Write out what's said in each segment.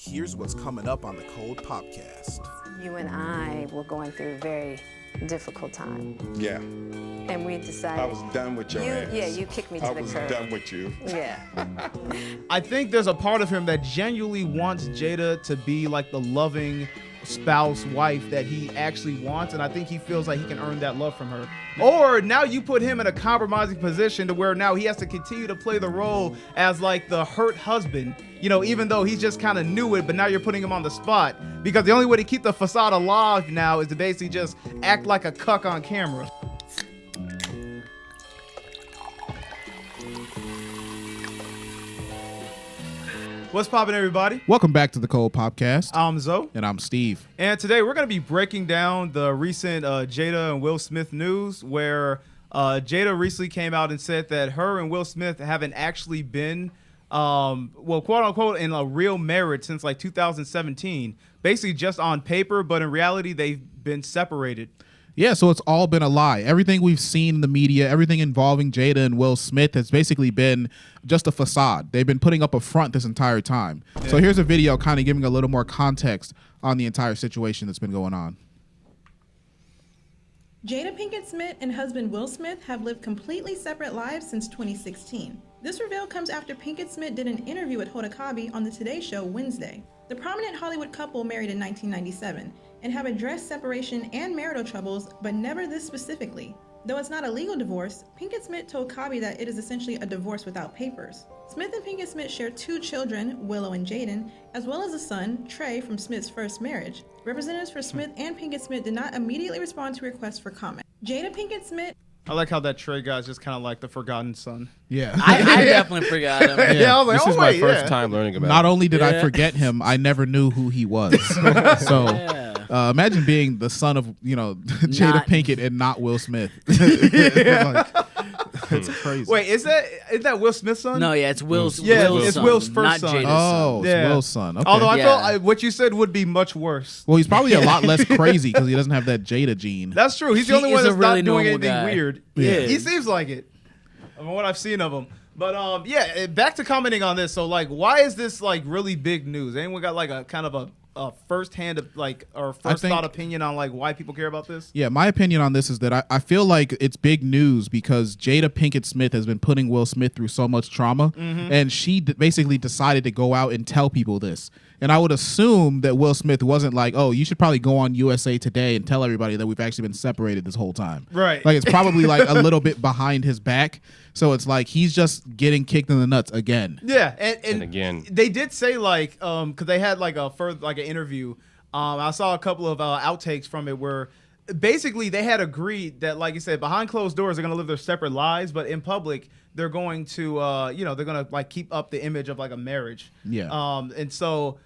Here's what's coming up on the Cold Popcast. You and I were going through a very difficult time. Yeah. And we decided... I was done with your ass. Yeah, you kicked me to the curb. I was done with you. Yeah. I think there's a part of him that genuinely wants Jada to be like the loving spouse, wife that he actually wants, and I think he feels like he can earn that love from her. Or now you put him in a compromising position to where now he has to continue to play the role as like the hurt husband, you know, even though he just kind of knew it, but now you're putting him on the spot because the only way to keep the facade alive now is to basically just act like a cuck on camera. What's poppin', everybody? Welcome back to the Cold Popcast. I'm Zoe. And I'm Steve. And today we're going to be breaking down the recent Jada and Will Smith news where Jada recently came out and said that her and Will Smith haven't actually been, quote unquote, in a real marriage since like 2017. Basically just on paper, but in reality, they've been separated. Yeah, so it's all been a lie. Everything we've seen in the media, everything involving Jada and Will Smith has basically been just a facade. They've been putting up a front this entire time. Yeah. So here's a video kind of giving a little more context on the entire situation that's been going on. Jada Pinkett Smith and husband Will Smith have lived completely separate lives since 2016. This reveal comes after Pinkett Smith did an interview with Hoda Kotb on the Today Show Wednesday. The prominent Hollywood couple married in 1997 and have addressed separation and marital troubles, but never this specifically. Though it's not a legal divorce, Pinkett Smith told Kotb that it is essentially a divorce without papers. Smith and Pinkett Smith share 2 children, Willow and Jaden, as well as a son, Trey, from Smith's first marriage. Representatives for Smith and Pinkett Smith did not immediately respond to requests for comment. Jada Pinkett Smith... I like how that Trey guy is just kind of like the forgotten son. Yeah. I definitely forgot him. Yeah, I was like, this is my first time learning about Not only did I forget him, I never knew who he was. So imagine being the son of, Jada Pinkett and not Will Smith. It's crazy. Wait, is that Will Smith's son? No, yeah, it's Will's. Yeah, Will's it's son, Will's first not son. Jada's Oh, son. it's Will's son. Okay. Although I thought what you said would be much worse. Well, he's probably a lot less crazy because he doesn't have that Jada gene. That's true. He's the He only one is a that's really not doing normal anything guy. weird. Yeah. He seems like it. From what I've seen of him. But back to commenting on this. So like, why is this like really big news? Anyone got like a kind of a first-hand or first-thought opinion on like why people care about this? Yeah, my opinion on this is that I feel like it's big news because Jada Pinkett Smith has been putting Will Smith through so much trauma, and she basically decided to go out and tell people this. And I would assume that Will Smith wasn't like, oh, you should probably go on USA Today and tell everybody that we've actually been separated this whole time. Right. Like it's probably like a little bit behind his back. So it's like he's just getting kicked in the nuts again. Yeah, and again, they did say like because they had like an interview. I saw a couple of outtakes from it where basically they had agreed that, like you said, behind closed doors they're gonna live their separate lives, but in public they're going to they're gonna like keep up the image of like a marriage. Yeah. And so.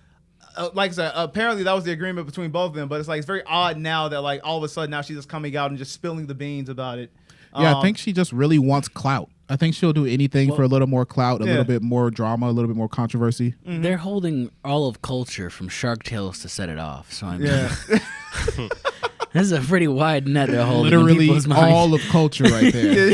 Like I said, apparently that was the agreement between both of them, but it's like it's very odd now that like all of a sudden now she's just coming out and just spilling the beans about it. Yeah, I think she just really wants clout. I think she'll do anything for a little more clout, a little bit more drama, a little bit more controversy. Mm-hmm. They're holding all of culture from Shark Tales to Set It Off. So I mean, this is a pretty wide net they're holding. Literally in all of culture right there.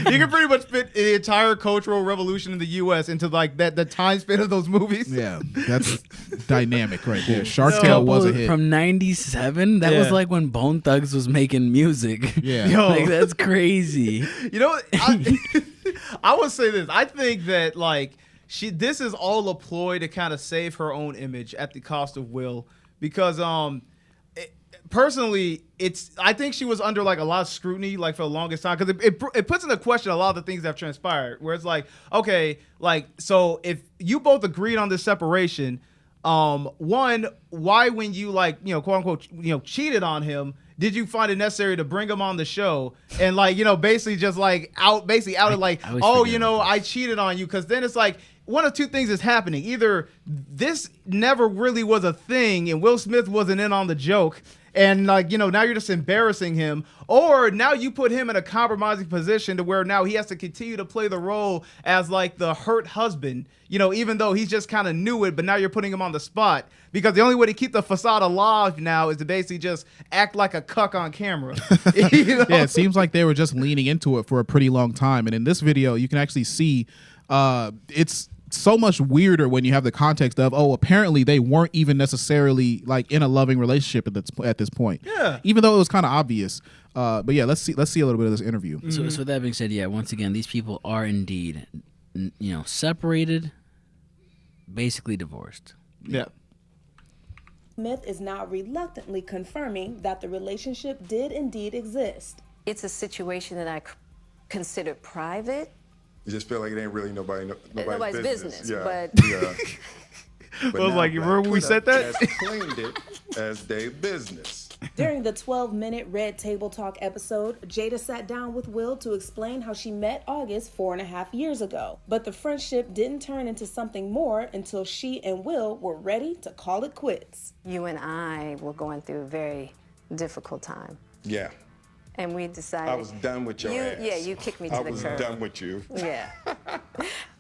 You can pretty much fit the entire cultural revolution in the U.S. into like the time span of those movies. Yeah, that's dynamic right there. Shark Tale was a hit. From 97? That was like when Bone Thugs was making music. Yeah. Yo. Like, that's crazy. You know what? I would say this. I think that like this is all a ploy to kind of save her own image at the cost of Will, because personally, I think she was under like a lot of scrutiny like for the longest time, because it puts into question a lot of the things that have transpired. Where it's like, okay, like so if you both agreed on this separation, one, why when you like quote unquote cheated on him, did you find it necessary to bring him on the show and like basically just like outed like, oh I cheated on you? Because then it's like one of two things is happening. Either this never really was a thing and Will Smith wasn't in on the joke, and like now you're just embarrassing him, or now you put him in a compromising position to where now he has to continue to play the role as like the hurt husband, even though he's just kind of knew it, but now you're putting him on the spot because the only way to keep the facade alive now is to basically just act like a cuck on camera. Yeah, it seems like they were just leaning into it for a pretty long time, and in this video you can actually see it's so much weirder when you have the context of, oh, apparently they weren't even necessarily like in a loving relationship at this point. Yeah. Even though it was kind of obvious. But yeah, let's see a little bit of this interview. So with that being said, yeah, once again, these people are indeed, separated, basically divorced. Yeah. Smith is now reluctantly confirming that the relationship did indeed exist. It's a situation that I consider private. You just feel like it ain't really nobody's business. Yeah. But yeah. I was like, you remember when we said that? Has claimed it as their business. During the 12-minute Red Table Talk episode, Jada sat down with Will to explain how she met August 4.5 years ago. But the friendship didn't turn into something more until she and Will were ready to call it quits. you and I were going through a very difficult time. Yeah. And we decided. I was done with your ass. Yeah, you kicked me to the curb. I was done with you. Yeah.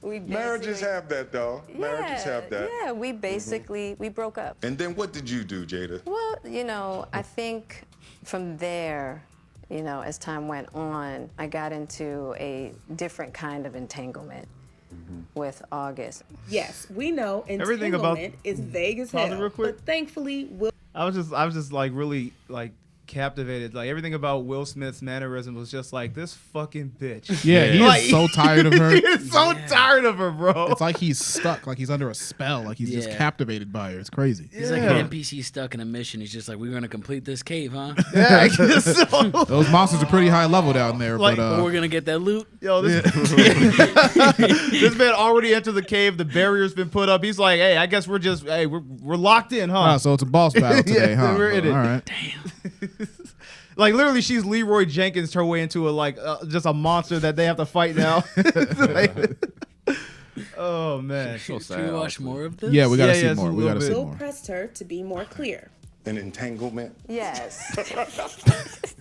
Marriages have that, though. Marriages have that. Yeah, we basically, we broke up. And then what did you do, Jada? Well, I think from there, as time went on, I got into a different kind of entanglement with August. Yes, we know Everything about- entanglement is vague as Pause it hell, real quick. but thankfully, Will I was just like really like captivated. Like everything about Will Smith's mannerism was just like this fucking bitch. Yeah, he Like, is so tired of her. He is so tired of her, bro. It's like he's stuck, like he's under a spell, like he's just Yeah. captivated by her. It's crazy. He's like an NPC stuck in a mission. He's just like, we're going to complete this cave, huh? Yeah, I guess so. Those monsters are pretty high level down there, Like, but But we're going to get that loot. Yo, this this man already entered the cave. The barrier's been put up. He's like, hey, I guess we're locked in, huh? so it's a boss battle today, Yeah, huh? we're in it. All right. Like literally, she's Leroy Jenkins her way into just a monster that they have to fight now. Like, oh man, so Should we watch more of this? Yeah, we gotta Yeah, see yeah, more. it's a We gotta little see Will more. pressed her to be more clear. An entanglement? Yes.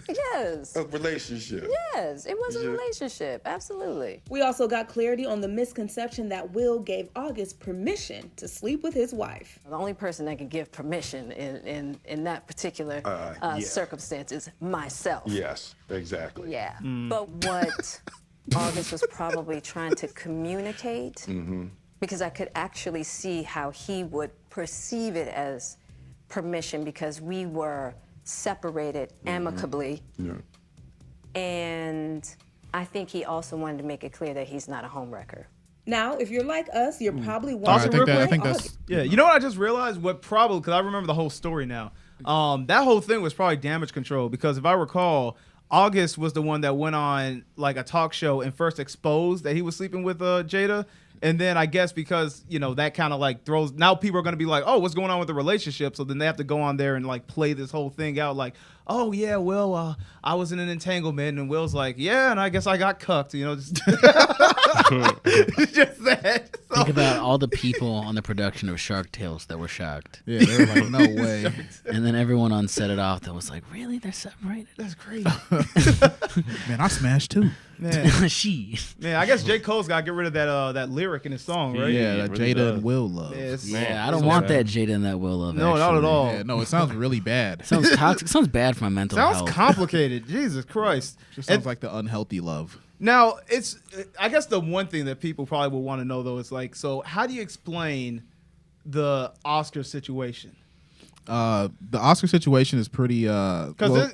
Yes. A relationship? Yes. It was a relationship. Absolutely. We also got clarity on the misconception that Will gave August permission to sleep with his wife. The only person that can give permission in that particular yeah. circumstance is myself. Yes, exactly. Yeah. But what August was probably trying to communicate, because I could actually see how he would perceive it as permission because we were separated amicably. Yeah. And I think he also wanted to make it clear that he's not a homewrecker. Now, if you're like us, you're probably All right, wondering I why think that's August. yeah. You know what I just realized? What probably because I remember the whole story now. That whole thing was probably damage control because if I recall, August was the one that went on like a talk show and first exposed that he was sleeping with Jada. And then I guess because, that kind of like throws, now people are going to be like, oh, what's going on with the relationship? So then they have to go on there and like play this whole thing out like, oh yeah, Will, I was in an entanglement. And Will's like, yeah, and I guess I got cucked, just, just that. So, Think about all the people on the production of Shark Tales that were shocked. yeah. They were like, no way. And then everyone on set it off that was like, really? They're separated? that's crazy. Man, I smashed too. Man, She. man, I guess J. Cole's got to get rid of that lyric in his song, right? Yeah, that really Jada does. and Will love. Yeah, I don't want that Jada and that Will love. No, not at actually. all. Yeah, no, it sounds really bad. Sounds toxic. Sounds bad for my mental Sounds health. complicated. Jesus Christ. Just sounds like the unhealthy love. Now, I guess the one thing that people probably will want to know, though, is like, so how do you explain the Oscar situation? The Oscar situation is pretty. Because,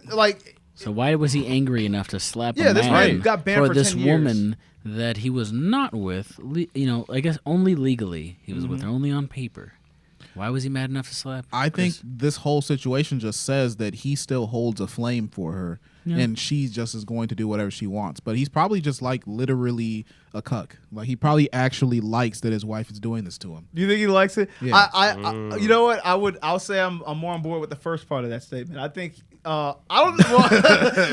So why was he angry enough to slap Yeah, a this man man got banned for this 10 years. woman that he was not with? I guess only legally he was with her, only on paper. Why was he mad enough to slap? I think this whole situation just says that he still holds a flame for her, and she just is going to do whatever she wants. But he's probably just like literally a cuck. Like he probably actually likes that his wife is doing this to him. do you think he likes it? Yeah. I you know what? I'll say I'm more on board with the first part of that statement. I think I don't know.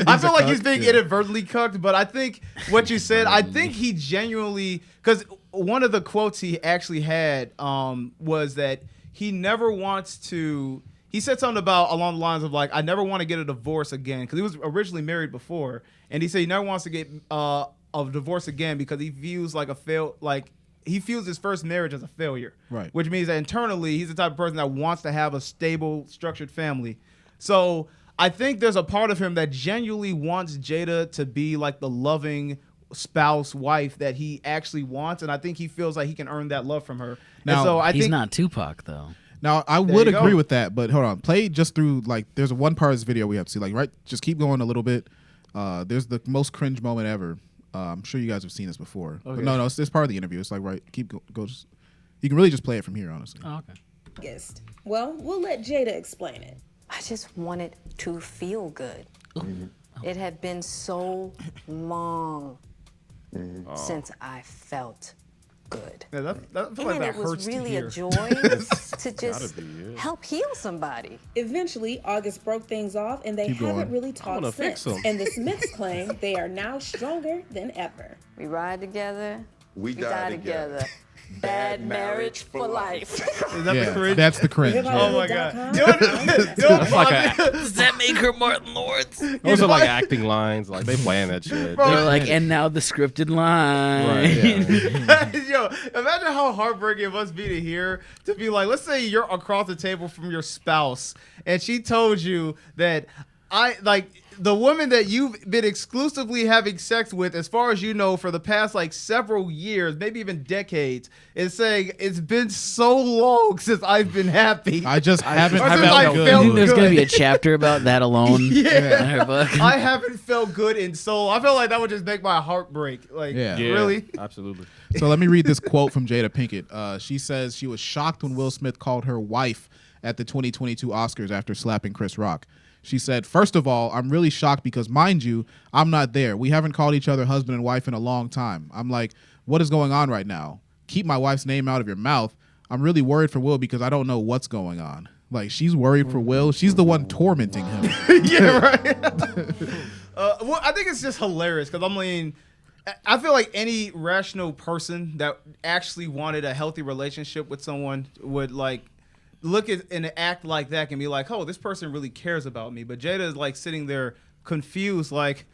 I feel like he's being inadvertently cucked, but I think what you said, I think he genuinely, because one of the quotes he actually had was that he never wants to. He said something about along the lines of like, I never want to get a divorce again because he was originally married before, and he said he never wants to get a divorce again because he views he feels his first marriage as a failure. Right. Which means that internally he's the type of person that wants to have a stable, structured family. So I think there's a part of him that genuinely wants Jada to be like the loving spouse, wife that he actually wants, and I think he feels like he can earn that love from her. Now, and so I He's think not Tupac though. Now, I would agree with that, but hold on. Play just through, like, there's one part of this video we have to see. Like, right, just keep going a little bit. There's the most cringe moment ever. I'm sure you guys have seen this before. Okay. But no, it's part of the interview. It's like, right, go just, you can really just play it from here, honestly. Oh, okay. August. Well, we'll let Jada explain it. I just wanted to feel good. It had been so long since I felt good. Yeah, that feels like And that it was hurts really to hear. a joy to just help heal somebody. Eventually, August broke things off, and they Keep haven't going. really talked fix since. 'em. And the Smiths claim they are now stronger than ever. We ride together. We die together. Bad marriage for life. Is that the cringe? That's the cringe. Oh my God. That's like Does that make her Martin Lawrence? those are like acting lines. Like they playing that shit. They're like, and now the scripted line. Right. Yo, imagine how heartbreaking it must be to hear, to be like, let's say you're across the table from your spouse and she told you that the woman that you've been exclusively having sex with, as far as you know, for the past like several years, maybe even decades, is saying it's been so long since I've been happy. I just haven't Or since felt I good. You felt think there's good. gonna be a chapter about that alone? Yeah. In her book? I haven't felt good in so long. I feel like that would just make my heart break. Like, Yeah. really? Absolutely. So let me read this quote from Jada Pinkett. She says she was shocked when Will Smith called her wife at the 2022 Oscars after slapping Chris Rock. She said, "First of all, I'm really shocked because, mind you, I'm not there. We haven't called each other husband and wife in a long time. I'm like, what is going on right now? Keep my wife's name out of your mouth. I'm really worried for Will because I don't know what's going on." Like, she's worried for Will. She's the one tormenting him. Yeah, right. Well, I think it's just hilarious because I feel like any rational person that actually wanted a healthy relationship with someone would like look at and act like that and be like, oh, this person really cares about me. But Jada is like sitting there confused, like,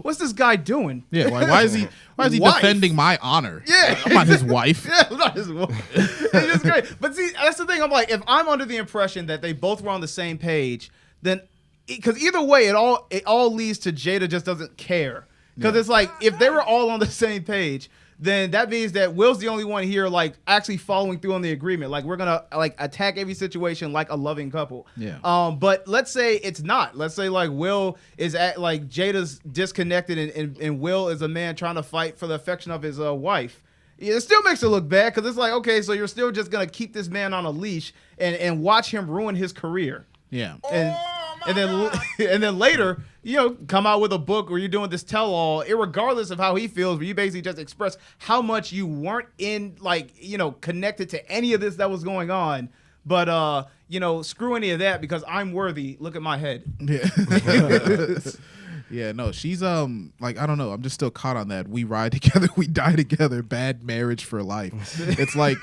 what's this guy doing? Yeah, why is he Wife. defending my honor? Yeah. I'm not his wife. Yeah, I'm not his wife. It's just great. But see, that's the thing. I'm like, if I'm under the impression that they both were on the same page, then because either way, it all leads to Jada just doesn't care. Because it's like if they were all on the same page, then that means that Will's the only one here, like actually following through on the agreement. Like we're gonna like attack every situation like a loving couple. Yeah. But let's say it's not. Let's say like Will is like Jada's disconnected and Will is a man trying to fight for the affection of his wife. It still makes it look bad because it's like, okay, so you're still just gonna keep this man on a leash and watch him ruin his career. Yeah. And then later, come out with a book where you're doing this tell-all, irregardless of how he feels, where you basically just express how much you weren't connected to any of this that was going on. But screw any of that because I'm worthy. Look at my head. Yeah. Yeah, no, she's like, I don't know. I'm just still caught on that. We ride together, we die together, bad marriage for life. It's like,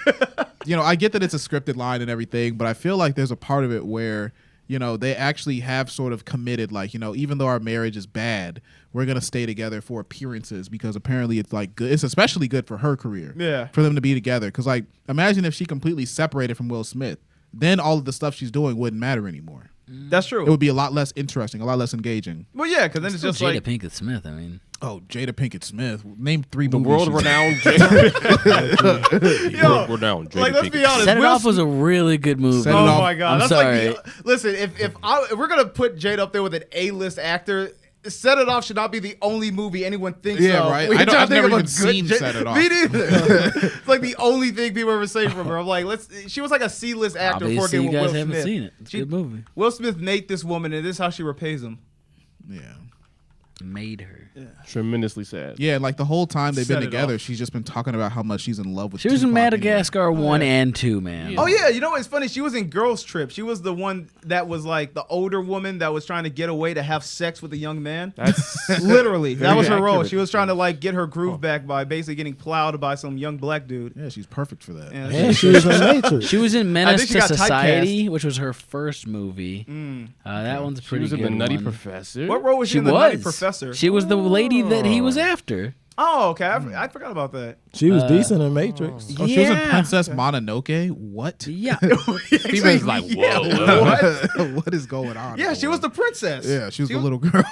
I get that it's a scripted line and everything, but I feel like there's a part of it where they actually have sort of committed, like, even though our marriage is bad, we're going to stay together for appearances because apparently it's like good. It's especially good for her career. Yeah. For them to be together. Because, like, imagine if she completely separated from Will Smith. Then all of the stuff she's doing wouldn't matter anymore. That's true. It would be a lot less interesting, a lot less engaging. Well, yeah, because then it's just Jada like Pinkett Smith. I mean, Oh, Jada Pinkett Smith. Name 3 The movies. world-renowned world-renowned Jada like, let's Pinkett. be honest. Set It Will Off was a really good movie. Set It Oh Off. my God! I'm That's sorry. like listen. If we're gonna put Jada up there with an A-list actor, Set It Off should not be the only movie anyone thinks Yeah, of. right. When you're trying I've to think never of a even good seen Set It Off. Me neither. It's like the only thing people ever say from her. I'm like, she was like a C-list actor before Obviously, getting you with guys Will haven't Smith. seen it. It's a good movie. Will Smith made this woman, and this is how she repays him. Yeah. Made her. Tremendously sad. Yeah, like the whole time they've been Set It together, Off. she's just been talking about how much she's in love with She was in Tupac Madagascar 1 and 2, man. Oh yeah, you know what's funny? She was in Girls Trip. She was the one that was like the older woman that was trying to get away to have sex with a young man. That's Literally, that was her role. accurate. She was trying to like get her groove back by basically getting plowed by some young black dude. Yeah, she's perfect for that. And And she was in Matrix. She was in I Menace think she to got Society, which was her first movie. That one's a she pretty was in good the Nutty one. Professor. what role was she She in? The Nutty was. Professor. She was the lady that he was after. Oh, okay. I forgot about that. She was decent in Matrix. Oh, she was in Yeah. Princess Mononoke? What? Yeah. Steven's like, whoa. What is going on? Yeah, she was the princess. Yeah, she was the little girl.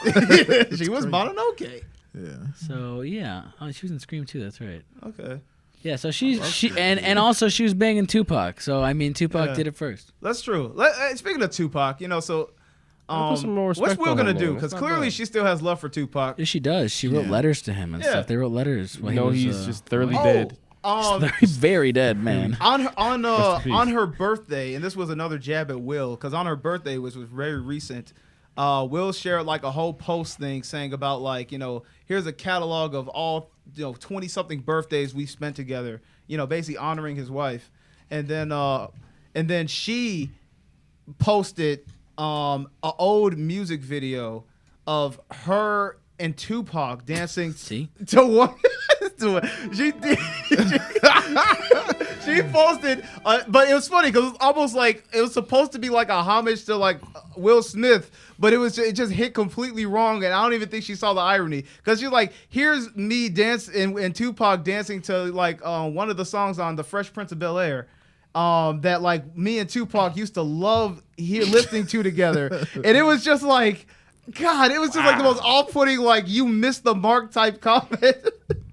She was Mononoke. Yeah. So yeah, oh, she was in Scream too. That's right. Okay. Yeah, so she and also she was banging Tupac. So I mean, Tupac did it first. That's true. Speaking of Tupac, so Put some more what's respect Will on gonna her do? name. Because It's not clearly bad. she still has love for Tupac. Yeah, she does. She wrote letters to him and Yeah. stuff. They wrote letters. While No, he was, he's just thoroughly dead. He's very dead, man. On her birthday, and this was another jab at Will, because on her birthday, which was very recent, Will shared like a whole post thing saying about like, here's a catalog of all 20-something birthdays we spent together, basically honoring his wife, and then she posted an old music video of her and Tupac dancing to one. She posted, but it was funny because it was almost like it was supposed to be like a homage to like Will Smith, but it just hit completely wrong, and I don't even think she saw the irony because she's like, here's me dancing and Tupac dancing to like one of the songs on The Fresh Prince of Bel-Air. That like me and Tupac used to love listening to together, and it was just like, God, it was just like the most off-putting, like you missed the mark type comment,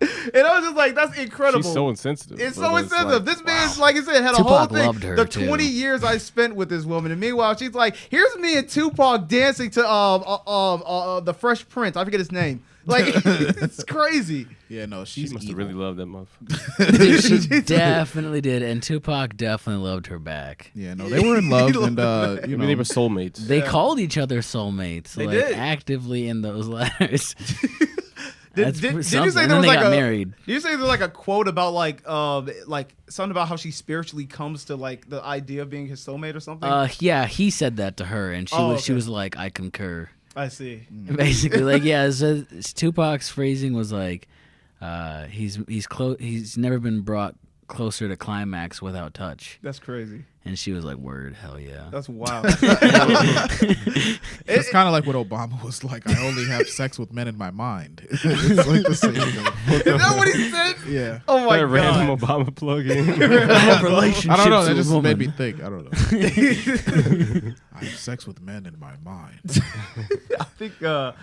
and I was just like, that's incredible. She's so insensitive. It's so insensitive. This man's like I said, had Tupac a whole thing. loved her, the too. 20 years I spent with this woman, and meanwhile she's like, here's me and Tupac dancing to the Fresh Prince. I forget his name. Like it's crazy. Yeah, no, She she's must have evil. really loved that motherfucker. Dude, she definitely did, and Tupac definitely loved her back. Yeah, no, they were in love, and I mean, they were soulmates. They called each other soulmates, They like did. actively in those letters. Did you say And there then was they like got married. Did you say there's like a quote about like something about how she spiritually comes to like the idea of being his soulmate or something? Yeah, he said that to her, and she Okay. was like, "I concur." I see. Basically, like, yeah. So Tupac's phrasing was like, he's never been brought closer to climax without touch. That's crazy. And she was like, "Word, hell yeah." That's wild. It's kind of like what Obama was like. I only have sex with men in my mind. It's like the same thing. Is that what he said? Yeah. Oh my That random God. Obama plug-in. I have relationships I don't know. That with just women. made me think. I don't know. I have sex with men in my mind. I think I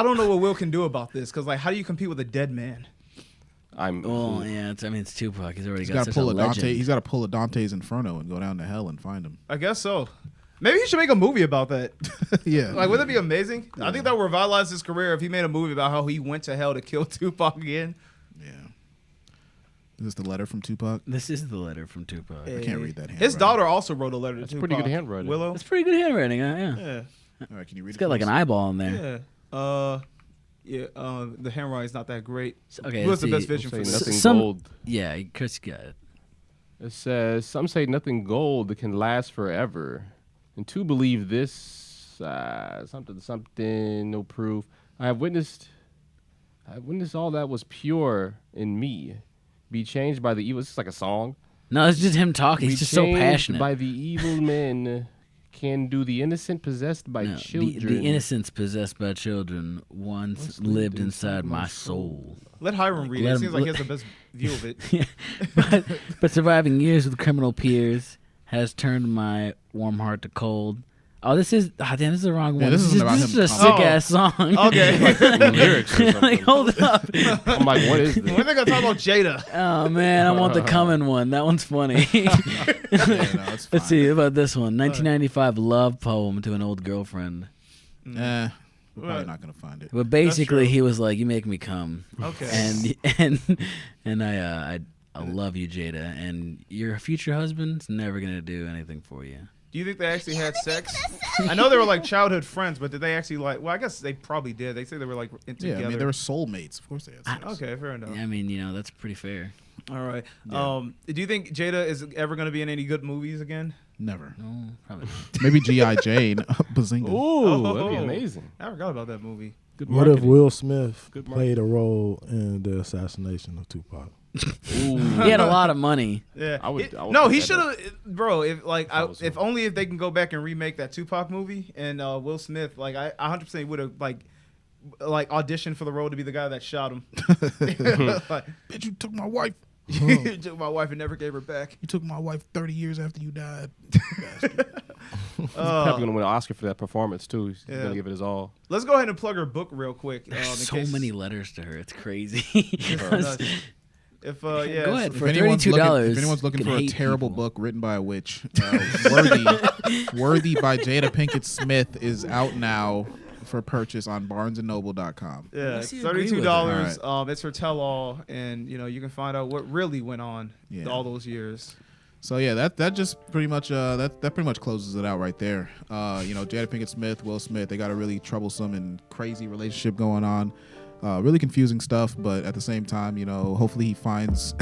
don't know what Will can do about this because like how do you compete with a dead man? Well, yeah. It's Tupac. He's already He's got got to such pull a a legend. Dante. He's got to pull a Dante's Inferno and go down to hell and find him. I guess so. Maybe he should make a movie about that. Yeah. Like, wouldn't that be amazing? I think that would revitalize his career if he made a movie about how he went to hell to kill Tupac again. Yeah. Is this the letter from Tupac? This is the letter from Tupac. I can't read that handwriting. His daughter also wrote a letter to That's Tupac. pretty good handwriting. Willow. That's pretty good handwriting, yeah. Yeah. All right, can you read It's it? got like an for us? eyeball in there. Yeah. The handwriting's not that great. Okay, What's the let's best see. vision for Say this? nothing gold. Yeah, Chris got it. It says, some say nothing gold can last forever. And to believe this, something, no proof. I have witnessed all that was pure in me. Be changed by the evil. This is like a song. No, it's just him talking. Be He's just so changed passionate. by the evil men can do the innocent possessed by No, children. the innocence possessed by children once lived inside my soul. Let Hiram read it. Let It him- seems like he has the best view of it. but surviving years with criminal peers has turned my warm heart to cold. Oh, this is this is the wrong one. Yeah, this isn't about this is him a talking. sick ass song. Okay. lyrics or something. Like, hold up. I'm like, what is this? When they gonna talk about Jada? Oh man, I want the coming one. That one's funny. Yeah, no, it's fine. Let's see how about this one. 1995 love poem to an old girlfriend. We're probably not gonna find it. But basically, he was like, "You make me come." Okay. And I love you, Jada, and your future husband's never gonna do anything for you. Do you think they actually had sex? I know they were like childhood friends, but did they actually like? Well, I guess they probably did. They say they were like together. Yeah, I mean they were soulmates. Of course they had sex. Okay, fair enough. Yeah, I mean, that's pretty fair. All right. Do you think Jada is ever going to be in any good movies again? Never. No, probably not. Maybe G.I. Jane, Bazinga. Ooh, that'd be amazing. I forgot about that movie. Good What if marketing. Will Smith Good played a role in the assassination of Tupac? Ooh. He had a lot of money. Yeah. I would No, put he that should up. have, bro. If like, was if only if they can go back and remake that Tupac movie and Will Smith, like I 100% would have like auditioned for the role to be the guy that shot him. Like, Bitch, you took my wife. You took my wife and never gave her back. You took my wife 30 years after you died. He's probably gonna win an Oscar for that performance too. He's gonna give it his all. Let's go ahead and plug her book real quick. There's so many letters to her. It's crazy. If Go ahead for $32. If $32. anyone's looking can for a hate terrible people. book written by a witch, Worthy by Jada Pinkett Smith is out now for purchase on BarnesandNoble.com. Yeah, Unless you agree with $32. It's her tell-all, and you can find out what really went on all those years. So yeah, that just pretty much that pretty much closes it out right there. Jada Pinkett Smith, Will Smith, they got a really troublesome and crazy relationship going on. Really confusing stuff, but at the same time, hopefully he finds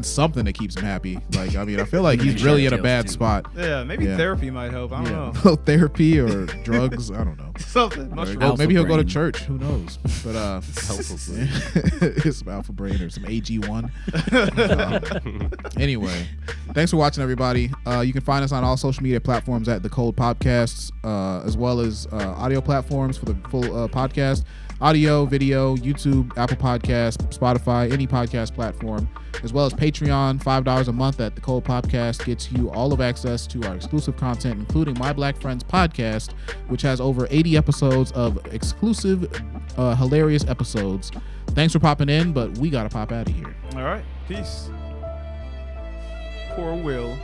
something that keeps him happy. Like, I mean, I feel like he's really in a bad spot. Yeah, maybe therapy might help. I don't know. Therapy or drugs, I don't know. Something. Maybe he'll go to church. Who knows? But some alpha brain or some AG1. Anyway, thanks for watching, everybody. You can find us on all social media platforms at The Cold Podcasts, as well as audio platforms for the full podcast. Audio, video, YouTube, Apple Podcasts, Spotify, any podcast platform, as well as Patreon. $5 a month at The Cold Podcast gets you all of access to our exclusive content, including My Black Friends podcast, which has over 80 episodes of exclusive, hilarious episodes. Thanks for popping in, but we got to pop out of here. All right. Peace. Poor Will.